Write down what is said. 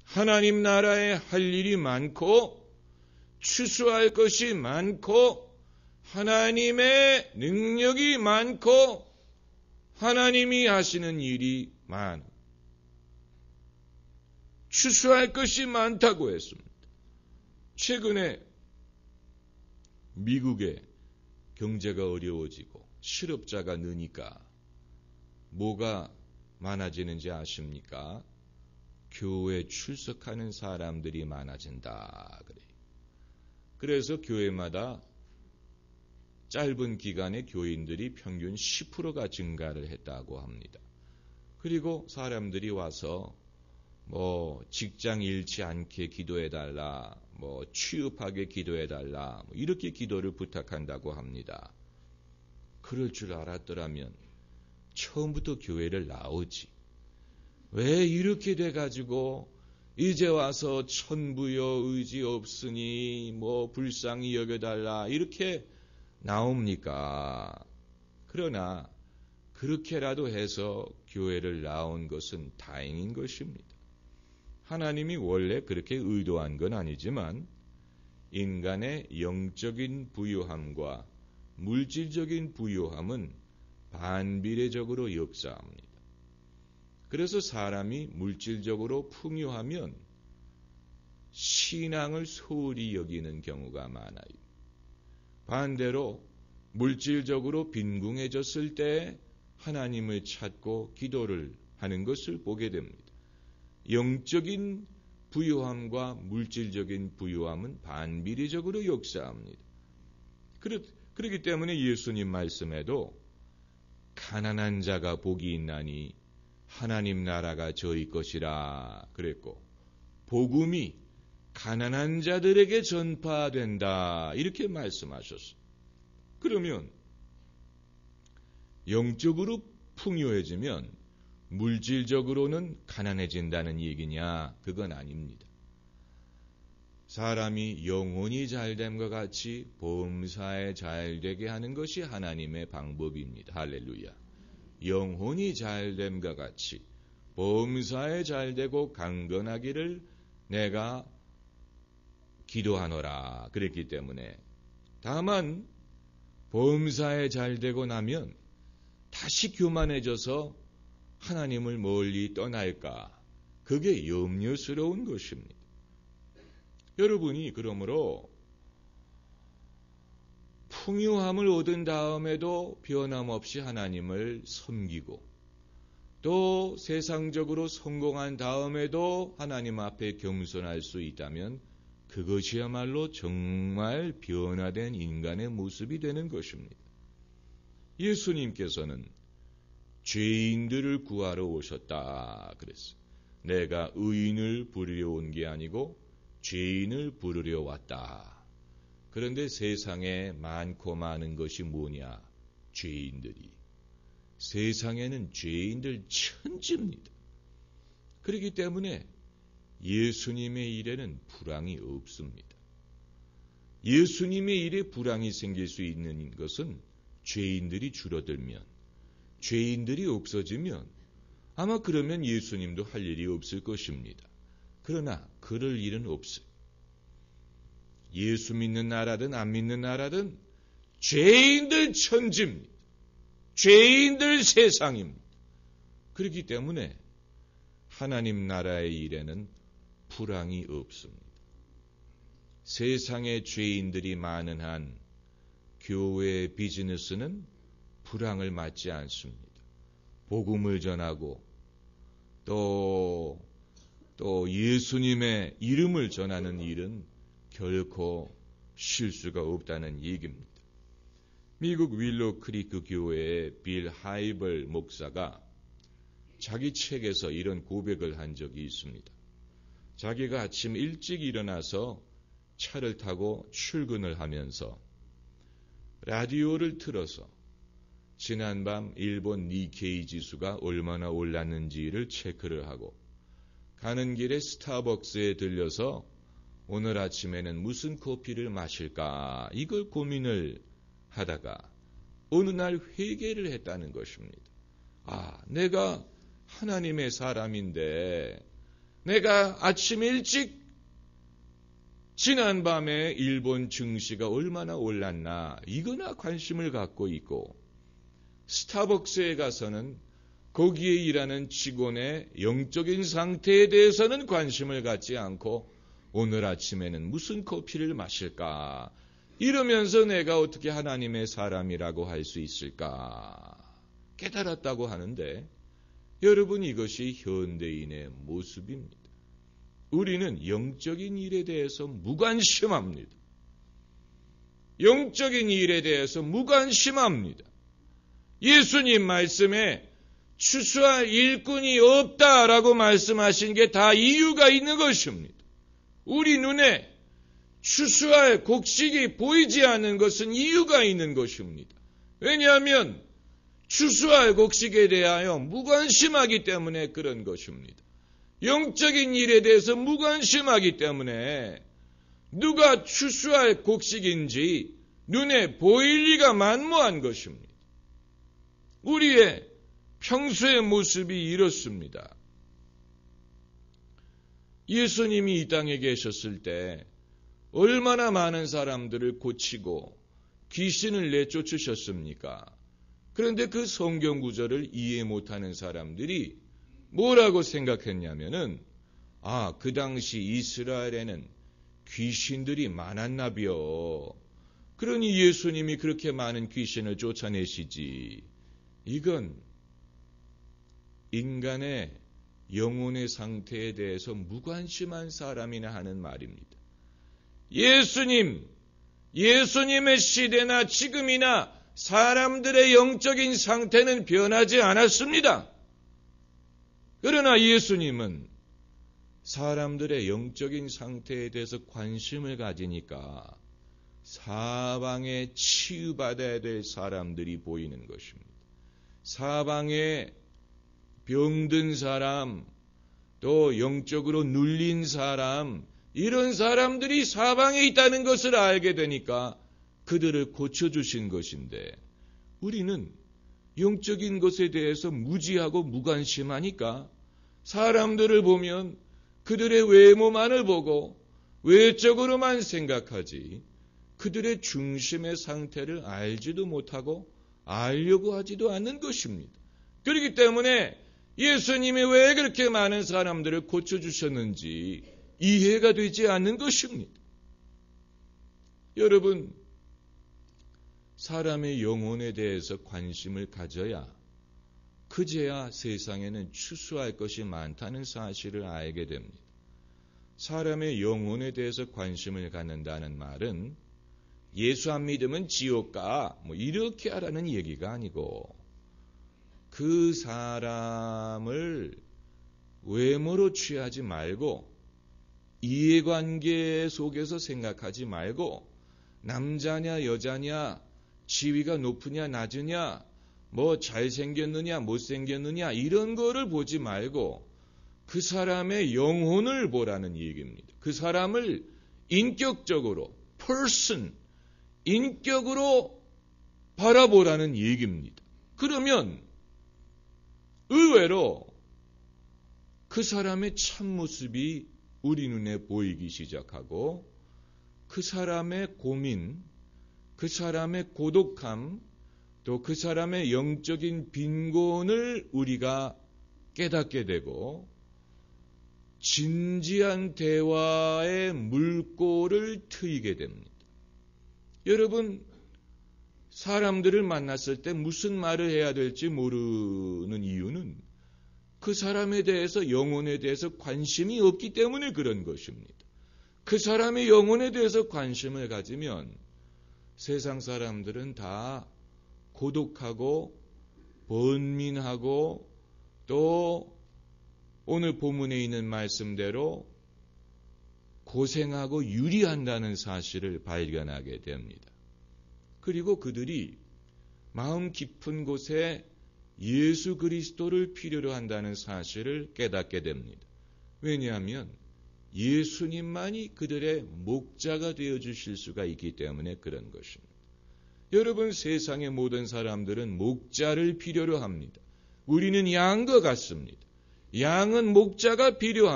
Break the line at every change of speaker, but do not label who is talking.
하나님 나라에 할 일이 많고 추수할 것이 많고 하나님의 능력이 많고 하나님이 하시는 일이 많아. 추수할 것이 많다고 했습니다. 최근에 미국의 경제가 어려워지고 실업자가 느니까 뭐가 많아지는지 아십니까? 교회에 출석하는 사람들이 많아진다 그래요. 그래서 교회마다 짧은 기간에 교인들이 평균 10%가 증가를 했다고 합니다. 그리고 사람들이 와서 직장 잃지 않게 기도해달라, 취업하게 기도해달라, 이렇게 기도를 부탁한다고 합니다. 그럴 줄 알았더라면 처음부터 교회를 나오지. 왜 이렇게 돼가지고 이제 와서 천부여 의지 없으니 불쌍히 여겨달라 이렇게 나옵니까? 그러나 그렇게라도 해서 교회를 나온 것은 다행인 것입니다. 하나님이 원래 그렇게 의도한 건 아니지만 인간의 영적인 부유함과 물질적인 부유함은 반비례적으로 역사합니다. 그래서 사람이 물질적으로 풍요하면 신앙을 소홀히 여기는 경우가 많아요. 반대로 물질적으로 빈궁해졌을 때 하나님을 찾고 기도를 하는 것을 보게 됩니다. 영적인 부유함과 물질적인 부유함은 반비례적으로 역사합니다. 그렇기 때문에 예수님 말씀에도 가난한 자가 복이 있나니 하나님 나라가 저희 것이라 그랬고 복음이 가난한 자들에게 전파된다 이렇게 말씀하셨어요. 그러면 영적으로 풍요해지면 물질적으로는 가난해진다는 얘기냐? 그건 아닙니다. 사람이 영혼이 잘됨과 같이 범사에 잘되게 하는 것이 하나님의 방법입니다. 할렐루야. 영혼이 잘됨과 같이 범사에 잘되고 강건하기를 내가 기도하노라 그랬기 때문에 다만 범사에 잘되고 나면 다시 교만해져서 하나님을 멀리 떠날까? 그게 염려스러운 것입니다. 여러분이 그러므로 풍요함을 얻은 다음에도 변함없이 하나님을 섬기고 또 세상적으로 성공한 다음에도 하나님 앞에 겸손할 수 있다면 그것이야말로 정말 변화된 인간의 모습이 되는 것입니다. 예수님께서는 죄인들을 구하러 오셨다 그랬어요. 내가 의인을 부르려 온 게 아니고 죄인을 부르려 왔다. 그런데 세상에 많고 많은 것이 뭐냐? 죄인들이. 세상에는 죄인들 천지입니다. 그렇기 때문에 예수님의 일에는 불황이 없습니다. 예수님의 일에 불황이 생길 수 있는 것은 죄인들이 줄어들면, 죄인들이 없어지면 아마 그러면 예수님도 할 일이 없을 것입니다. 그러나 그럴 일은 없어요. 예수 믿는 나라든 안 믿는 나라든 죄인들 천지입니다. 죄인들 세상입니다. 그렇기 때문에 하나님 나라의 일에는 불황이 없습니다. 세상에 죄인들이 많은 한 교회의 비즈니스는 불황을 맞지 않습니다. 복음을 전하고 또 예수님의 이름을 전하는 일은 결코 쉴 수가 없다는 얘기입니다. 미국 윌로 크리크 교회의 빌 하이벌 목사가 자기 책에서 이런 고백을 한 적이 있습니다. 자기가 아침 일찍 일어나서 차를 타고 출근을 하면서 라디오를 틀어서 지난밤 일본 니케이 지수가 얼마나 올랐는지를 체크를 하고 가는 길에 스타벅스에 들려서 오늘 아침에는 무슨 커피를 마실까 이걸 고민을 하다가 어느 날 회개를 했다는 것입니다. 내가 하나님의 사람인데 내가 아침 일찍 지난밤에 일본 증시가 얼마나 올랐나 이거나 관심을 갖고 있고, 스타벅스에 가서는 거기에 일하는 직원의 영적인 상태에 대해서는 관심을 갖지 않고 오늘 아침에는 무슨 커피를 마실까 이러면서 내가 어떻게 하나님의 사람이라고 할 수 있을까 깨달았다고 하는데, 여러분 이것이 현대인의 모습입니다. 우리는 영적인 일에 대해서 무관심합니다. 영적인 일에 대해서 무관심합니다. 예수님 말씀에 추수할 일꾼이 없다라고 말씀하신 게 다 이유가 있는 것입니다. 우리 눈에 추수할 곡식이 보이지 않는 것은 이유가 있는 것입니다. 왜냐하면 추수할 곡식에 대하여 무관심하기 때문에 그런 것입니다. 영적인 일에 대해서 무관심하기 때문에 누가 추수할 곡식인지 눈에 보일 리가 만무한 것입니다. 우리의 평소의 모습이 이렇습니다. 예수님이 이 땅에 계셨을 때 얼마나 많은 사람들을 고치고 귀신을 내쫓으셨습니까? 그런데 그 성경 구절을 이해 못하는 사람들이 뭐라고 생각했냐면은, 그 당시 이스라엘에는 귀신들이 많았나벼. 그러니 예수님이 그렇게 많은 귀신을 쫓아내시지. 이건 인간의 영혼의 상태에 대해서 무관심한 사람이나 하는 말입니다. 예수님의 시대나 지금이나 사람들의 영적인 상태는 변하지 않았습니다. 그러나 예수님은 사람들의 영적인 상태에 대해서 관심을 가지니까 사방에 치유받아야 될 사람들이 보이는 것입니다. 사방에 병든 사람, 또 영적으로 눌린 사람, 이런 사람들이 사방에 있다는 것을 알게 되니까 그들을 고쳐주신 것인데, 우리는 영적인 것에 대해서 무지하고 무관심하니까 사람들을 보면 그들의 외모만을 보고 외적으로만 생각하지 그들의 중심의 상태를 알지도 못하고 알려고 하지도 않는 것입니다. 그렇기 때문에 예수님이 왜 그렇게 많은 사람들을 고쳐주셨는지 이해가 되지 않는 것입니다. 여러분, 사람의 영혼에 대해서 관심을 가져야 그제야 세상에는 추수할 것이 많다는 사실을 알게 됩니다. 사람의 영혼에 대해서 관심을 갖는다는 말은 예수 안 믿으면 지옥 가 이렇게 하라는 얘기가 아니고, 그 사람을 외모로 취하지 말고 이해관계 속에서 생각하지 말고 남자냐 여자냐 지위가 높으냐 낮으냐 잘생겼느냐 못생겼느냐 이런 거를 보지 말고 그 사람의 영혼을 보라는 얘기입니다. 그 사람을 인격적으로 인격으로 바라보라는 얘기입니다. 그러면 의외로 그 사람의 참모습이 우리 눈에 보이기 시작하고, 그 사람의 고민, 그 사람의 고독함, 또 그 사람의 영적인 빈곤을 우리가 깨닫게 되고, 진지한 대화의 물꼬를 트이게 됩니다. 여러분, 사람들을 만났을 때 무슨 말을 해야 될지 모르는 이유는 그 사람에 대해서, 영혼에 대해서 관심이 없기 때문에 그런 것입니다. 그 사람의 영혼에 대해서 관심을 가지면 세상 사람들은 다 고독하고 번민하고 또 오늘 본문에 있는 말씀대로 고생하고 유리한다는 사실을 발견하게 됩니다. 그리고 그들이 마음 깊은 곳에 예수 그리스도를 필요로 한다는 사실을 깨닫게 됩니다. 왜냐하면 예수님만이 그들의 목자가 되어주실 수가 있기 때문에 그런 것입니다. 여러분, 세상의 모든 사람들은 목자를 필요로 합니다. 우리는 양과 같습니다. 양은 목자가 필요합니다.